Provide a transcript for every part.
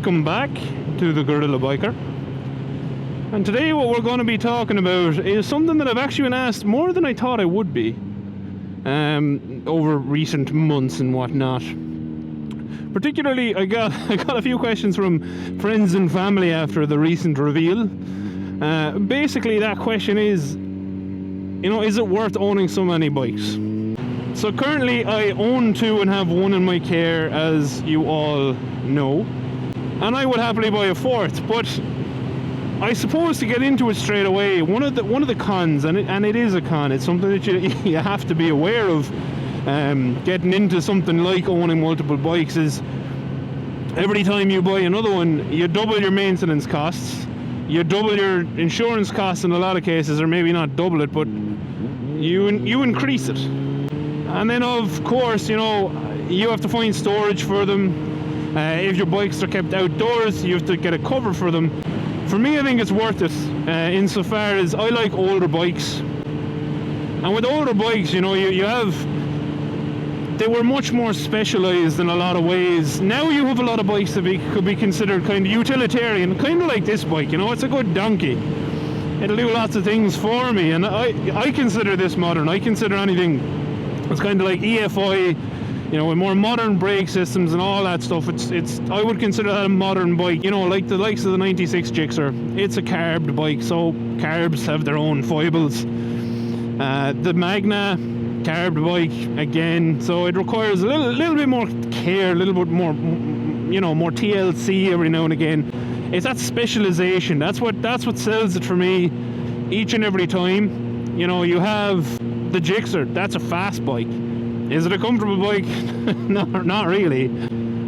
welcome back to the GorillaBiker. And today what we're going to be talking about is something that I've actually been asked more than I thought I would be over recent months and whatnot. Particularly, I got a few questions from friends and family after the recent reveal. Basically, that question is, is it worth owning so many bikes? So currently I own two and have one in my care, as you all know. And I would happily buy a fourth, but I suppose to get into it straight away, one of the cons, and it is a con, it's something that you have to be aware of getting into something like owning multiple bikes, is every time you buy another one, you double your maintenance costs, you double your insurance costs in a lot of cases, or maybe not double it, but you increase it. And then of course, you have to find storage for them. If your bikes are kept outdoors, you have to get a cover for them. For me, I think it's worth it, insofar as I like older bikes. And with older bikes, they were much more specialised in a lot of ways. Now you have a lot of bikes that could be considered kind of utilitarian, kind of like this bike, it's a good donkey. It'll do lots of things for me, and I consider this modern. I consider anything it's kind of like EFI, with more modern brake systems and all that stuff. I would consider that a modern bike, like the likes of the 96 Gixxer. It's a carbed bike, so carbs have their own foibles. The Magna, carbed bike again, so it requires a little bit more care, a little bit more, more TLC every now and again. It's that specialization. That's what sells it for me each and every time. You have the Gixxer, that's a fast bike. Is it a comfortable bike? No, not really.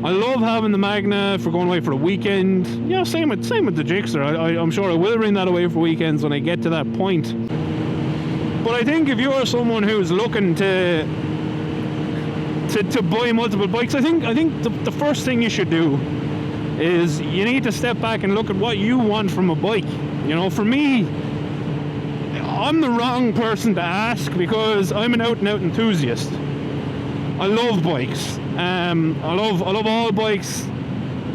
I love having the Magna for going away for a weekend. Same with the Gixxer. I'm sure I will bring that away for weekends when I get to that point. But I think if you're someone who's looking to buy multiple bikes, I think the first thing you should do is you need to step back and look at what you want from a bike. For me, I'm the wrong person to ask because I'm an out-and-out enthusiast. I love bikes. I love all bikes.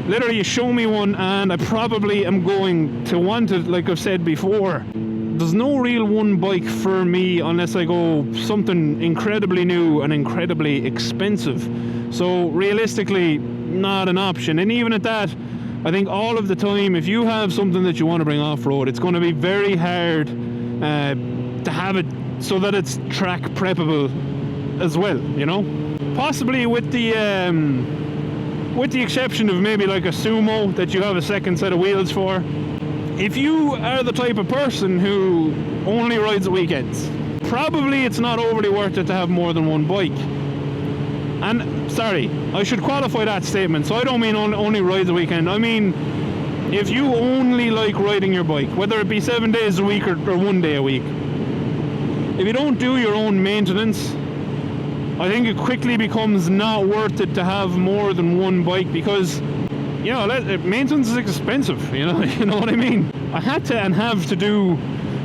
Literally, you show me one and I probably am going to want it, like I've said before. There's no real one bike for me unless I go something incredibly new and incredibly expensive. So realistically, not an option. And even at that, I think all of the time, if you have something that you want to bring off-road, it's going to be very hard to have it so that it's track preppable as well, Possibly with the exception of maybe like a Sumo that you have a second set of wheels for. If you are the type of person who only rides at weekends, probably it's not overly worth it to have more than one bike. And sorry, I should qualify that statement. So I don't mean only rides a weekend. I mean, if you only like riding your bike, whether it be 7 days a week or 1 day a week, if you don't do your own maintenance, I think it quickly becomes not worth it to have more than one bike because, maintenance is expensive, you know what I mean? I had to and have to do,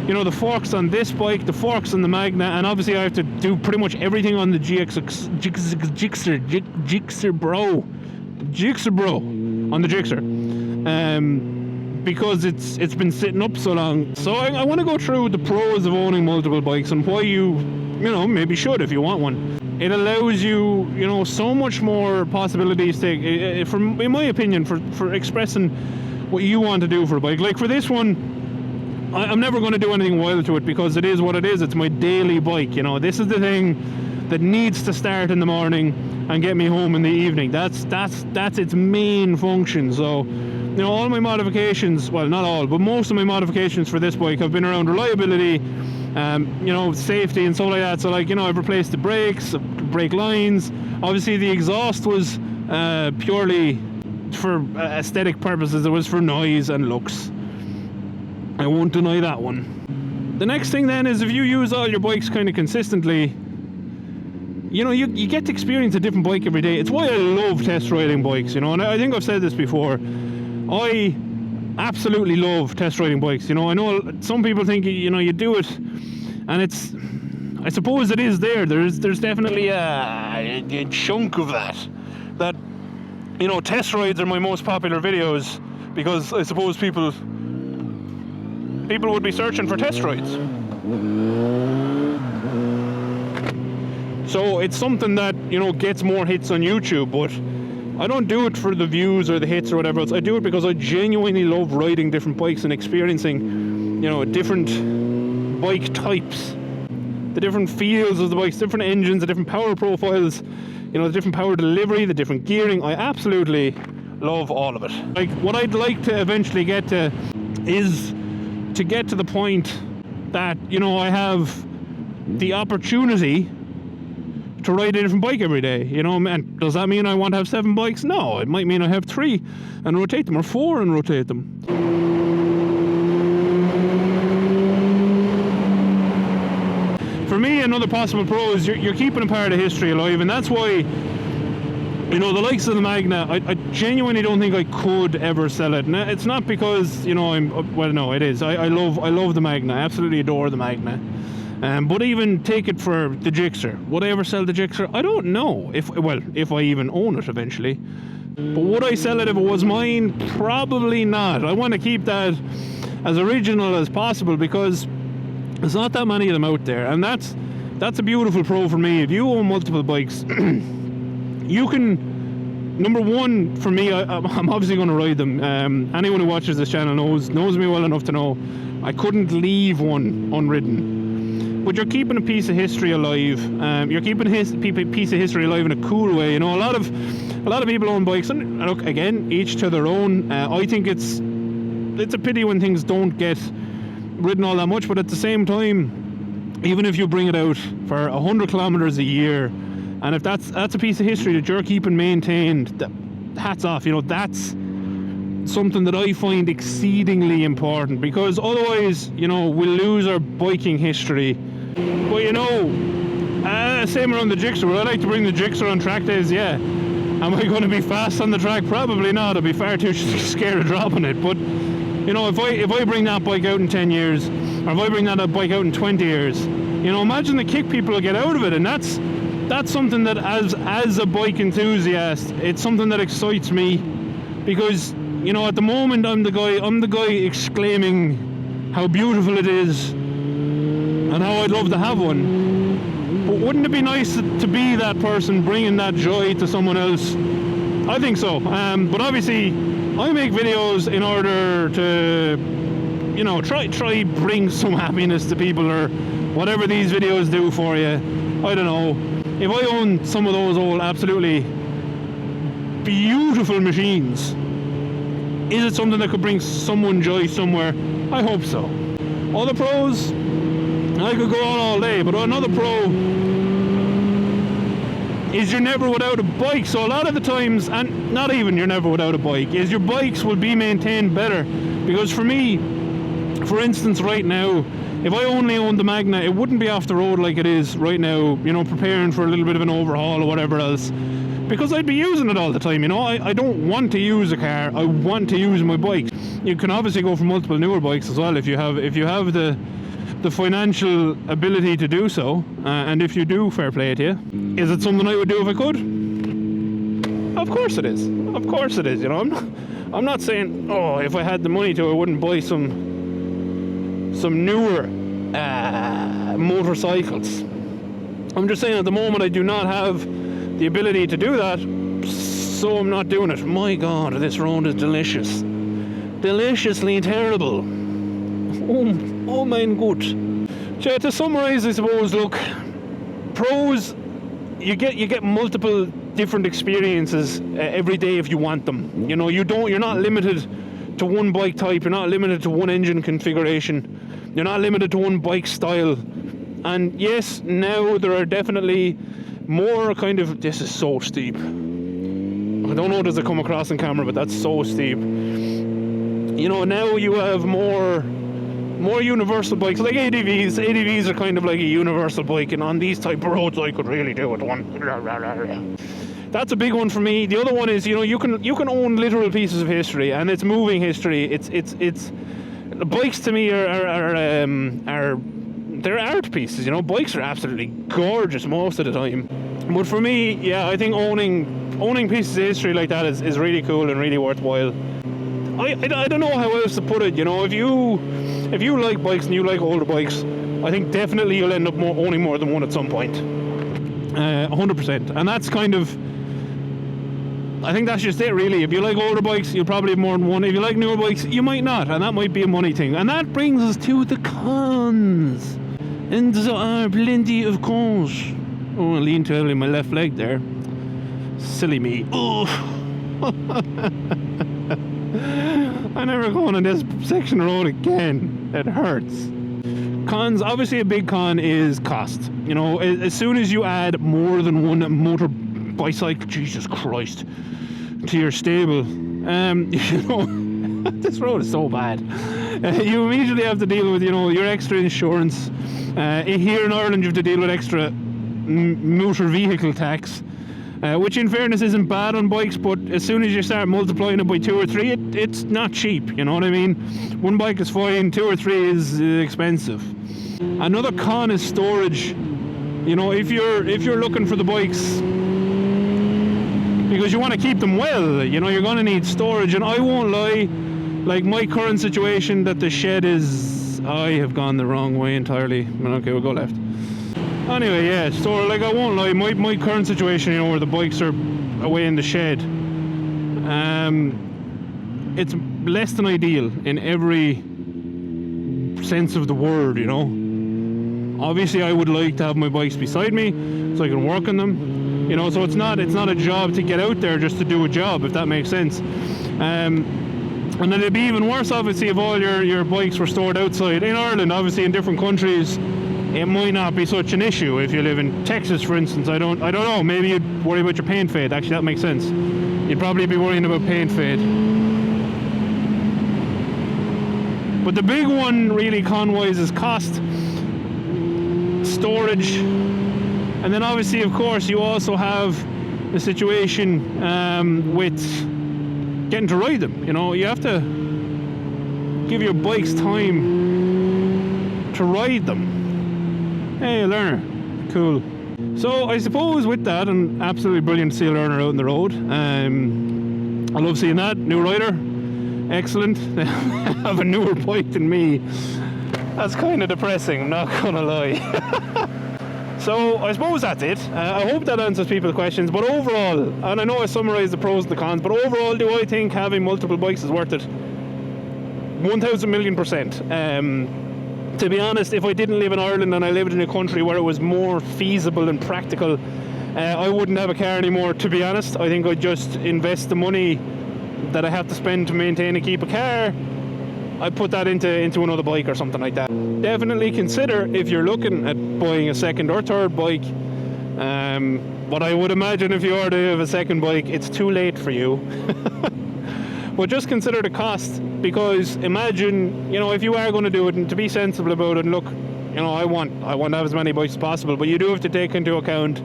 the forks on this bike, the forks on the Magna, and obviously I have to do pretty much everything on the Gixxer Bro, on the Gixxer. Because it's been sitting up so long. So I want to go through the pros of owning multiple bikes and why you maybe should if you want one. It allows you, so much more possibilities to, in my opinion, for expressing what you want to do for a bike. Like for this one, I'm never going to do anything wild to it because it is what it is. It's my daily bike. This is the thing that needs to start in the morning and get me home in the evening. That's its main function. So, all my modifications, well, not all, but most of my modifications for this bike have been around reliability, safety and stuff like that. So I've replaced the brakes, brake lines. Obviously the exhaust was purely for aesthetic purposes. It was for noise and looks. I won't deny that one. The next thing then is if you use all your bikes kind of consistently, you get to experience a different bike every day. It's why I love test riding bikes, and I think I've said this before. I absolutely love test riding bikes. I know some people think you do it and I suppose it is there's definitely a chunk of that you know, test rides are my most popular videos, because I suppose people would be searching for test rides. So it's something that, you know, gets more hits on YouTube, but I don't do it for the views or the hits or whatever else. I do it because I genuinely love riding different bikes and experiencing, you know, different bike types, the different feels of the bikes, different engines, the different power profiles, you know, the different power delivery, the different gearing. I absolutely love all of it. Like, what I'd like to eventually get to is to get to the point that, you know, I have the opportunity to ride a different bike every day, you know. And does that mean I want to have 7 bikes? No, it might mean I have 3 and rotate them, or 4 and rotate them. For me, another possible pro is you're keeping a part of history alive, and that's why, you know, the likes of the Magna, I genuinely don't think I could ever sell it. And it's not because, you know, well, no, it is. I love the Magna. I absolutely adore the Magna. But even take it for the Gixxer. Would I ever sell the Gixxer? I don't know. If I even own it eventually. But would I sell it if it was mine? Probably not. I want to keep that as original as possible, because there's not that many of them out there, and that's a beautiful pro for me. If you own multiple bikes, you can, number one, for me, I'm obviously going to ride them. Anyone who watches this channel knows me well enough to know I couldn't leave one unridden. But you're keeping a piece of history alive. You're keeping a piece of history alive in a cool way. You know, a lot of people own bikes, and look, again, each to their own. I think it's a pity when things don't get ridden all that much, but at the same time, even if you bring it out for 100 kilometers a year, and if that's a piece of history that you're keeping maintained, hats off. You know, that's something that I find exceedingly important, because otherwise, you know, we'll lose our biking history. But you know, same around the Gixxer. Would I like to bring the Gixxer on track days? Yeah. Am I going to be fast on the track? Probably not. I'd be far too scared of dropping it. But you know, if I bring that bike out in 10 years, or if I bring that bike out in 20 years, you know, imagine the kick people will get out of it. And that's something that, as a bike enthusiast, it's something that excites me, because, you know, at the moment I'm the guy exclaiming how beautiful it is and how I'd love to have one. But wouldn't it be nice to be that person bringing that joy to someone else? I think so. But obviously, I make videos in order to, you know, try bring some happiness to people, or whatever these videos do for you. I don't know. If I owned some of those old absolutely beautiful machines, is it something that could bring someone joy somewhere? I hope so. Other pros, I could go on all day, but another pro is you're never without a bike. So a lot of the times, and not even you're never without a bike, is your bikes will be maintained better. Because for me, for instance, right now, if I only owned the Magna, it wouldn't be off the road like it is right now, you know, preparing for a little bit of an overhaul or whatever else, because I'd be using it all the time. You know, I don't want to use a car, I want to use my bike. You can obviously go for multiple newer bikes as well if you have the financial ability to do so, and if you do, fair play to you. Is it something I would do if I could? Of course it is. Of course it is. You know, I'm not saying, oh, if I had the money to, I wouldn't buy some newer motorcycles. I'm just saying, at the moment I do not have the ability to do that, so I'm not doing it. My God, this road is delicious. Deliciously terrible. Oh mein Gott. So to summarise, I suppose, look, pros, you get multiple different experiences every day if you want them. You know, you're not limited to one bike type, you're not limited to one engine configuration, you're not limited to one bike style. And yes, now there are definitely more kind of, this is so steep. I don't know does it come across in camera, but that's so steep. You know, now you have more universal bikes, like ADVs. ADVs are kind of like a universal bike, and on these type of roads I could really do it one. That's a big one for me. The other one is, you know, you can own literal pieces of history, and it's moving history. It's bikes to me are they're art pieces, you know. Bikes are absolutely gorgeous most of the time. But for me, yeah, I think owning pieces of history like that is really cool and really worthwhile. I don't know how else to put it, you know. If you like bikes and you like older bikes, I think definitely you'll end up owning more than one at some point. 100%. And that's kind of, I think that's just it, really. If you like older bikes, you'll probably have more than one. If you like newer bikes, you might not, and that might be a money thing. And that brings us to the cons. And there are plenty of cons. Oh, I leaned too heavily on my left leg there. Silly me. Oh. I'm never going on this section of road again. It hurts. Cons, obviously a big con is cost. You know, as soon as you add more than one motor bicycle, Jesus Christ, to your stable, you know, this road is so bad. You immediately have to deal with, you know, your extra insurance. Here in Ireland you have to deal with extra motor vehicle tax. Which in fairness isn't bad on bikes, but as soon as you start multiplying it by 2 or 3, it's not cheap, you know what I mean? One bike is fine, 2 or 3 is expensive. Another con is storage. You know, if you're looking for the bikes because you want to keep them well, you know, you're going to need storage. And I won't lie, like my current situation, that the shed is, I have gone the wrong way entirely. Okay, we'll go left. Anyway, yeah, so like I won't lie, my current situation, you know, where the bikes are away in the shed, it's less than ideal in every sense of the word, you know. Obviously I would like to have my bikes beside me so I can work on them, you know, so it's not a job to get out there just to do a job, if that makes sense. And then it'd be even worse, obviously, if all your bikes were stored outside. In Ireland, obviously, in different countries, it might not be such an issue. If you live in Texas, for instance, I don't know, maybe you'd worry about your paint fade. Actually, that makes sense. You'd probably be worrying about paint fade. But the big one, really, con-wise, is cost, storage, and then obviously, of course, you also have the situation with getting to ride them. You know, you have to give your bikes time to ride them. Hey, learner, cool. So I suppose with that, and absolutely brilliant to see a learner out on the road. I love seeing that. New rider, excellent. They have a newer bike than me. That's kind of depressing, I'm not gonna lie. So I suppose that's it. I hope that answers people's questions. But overall, and I know I summarised the pros and the cons, but overall, do I think having multiple bikes is worth it? 1,000,000,000%. To be honest, if I didn't live in Ireland and I lived in a country where it was more feasible and practical, I wouldn't have a car anymore, to be honest. I think I'd just invest the money that I have to spend to maintain and keep a car. I'd put that into another bike or something like that. Definitely consider, if you're looking at buying a second or third bike, but I would imagine if you are to have a second bike, it's too late for you. But just consider the cost, because imagine, you know, if you are going to do it, and to be sensible about it, and look, you know, I want to have as many bikes as possible, but you do have to take into account,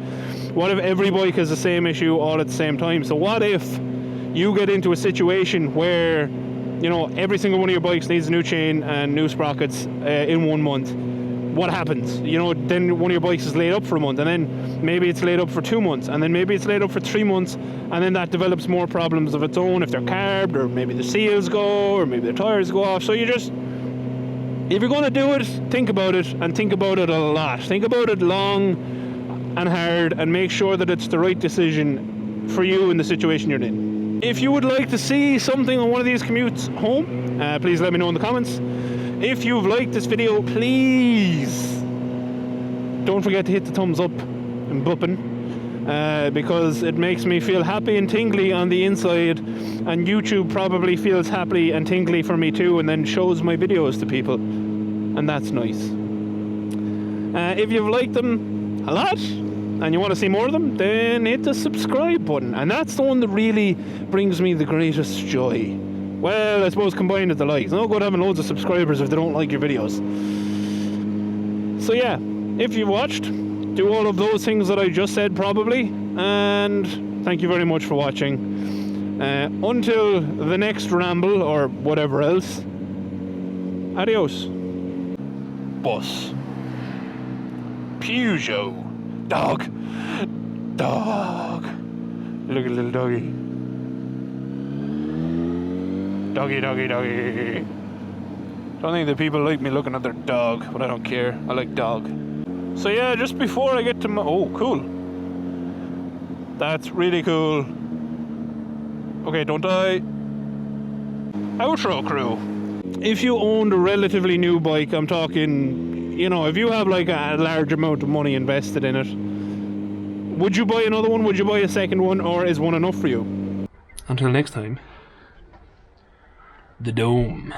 what if every bike has the same issue all at the same time? So what if you get into a situation where, you know, every single one of your bikes needs a new chain and new sprockets in 1 month? What happens? You know, then one of your bikes is laid up for a month, and then maybe it's laid up for 2 months, and then maybe it's laid up for 3 months, and then that develops more problems of its own if they're carbed, or maybe the seals go, or maybe the tires go off. So you just, if you're going to do it, think about it, and think about it a lot. Think about it long and hard, and make sure that it's the right decision for you in the situation you're in. If you would like to see something on one of these commutes home, please let me know in the comments. If you've liked this video, please don't forget to hit the thumbs up and button, because it makes me feel happy and tingly on the inside, and YouTube probably feels happy and tingly for me too, and then shows my videos to people, and that's nice. If you've liked them a lot and you want to see more of them, then hit the subscribe button, and that's the one that really brings me the greatest joy. Well, I suppose combined with the likes. No good having loads of subscribers if they don't like your videos. So yeah, if you watched, do all of those things that I just said probably, and thank you very much for watching. Until the next ramble or whatever else, adios. Boss. Peugeot. Dog. Dog. Look at little doggy. Doggy, doggy, doggy. Don't think that people like me looking at their dog, but I don't care. I like dog. So yeah, just before I get to my... Oh, cool. That's really cool. Okay, don't die. Outro crew. If you owned a relatively new bike, I'm talking, you know, if you have like a large amount of money invested in it, would you buy another one? Would you buy a second one? Or is one enough for you? Until next time. The Dome.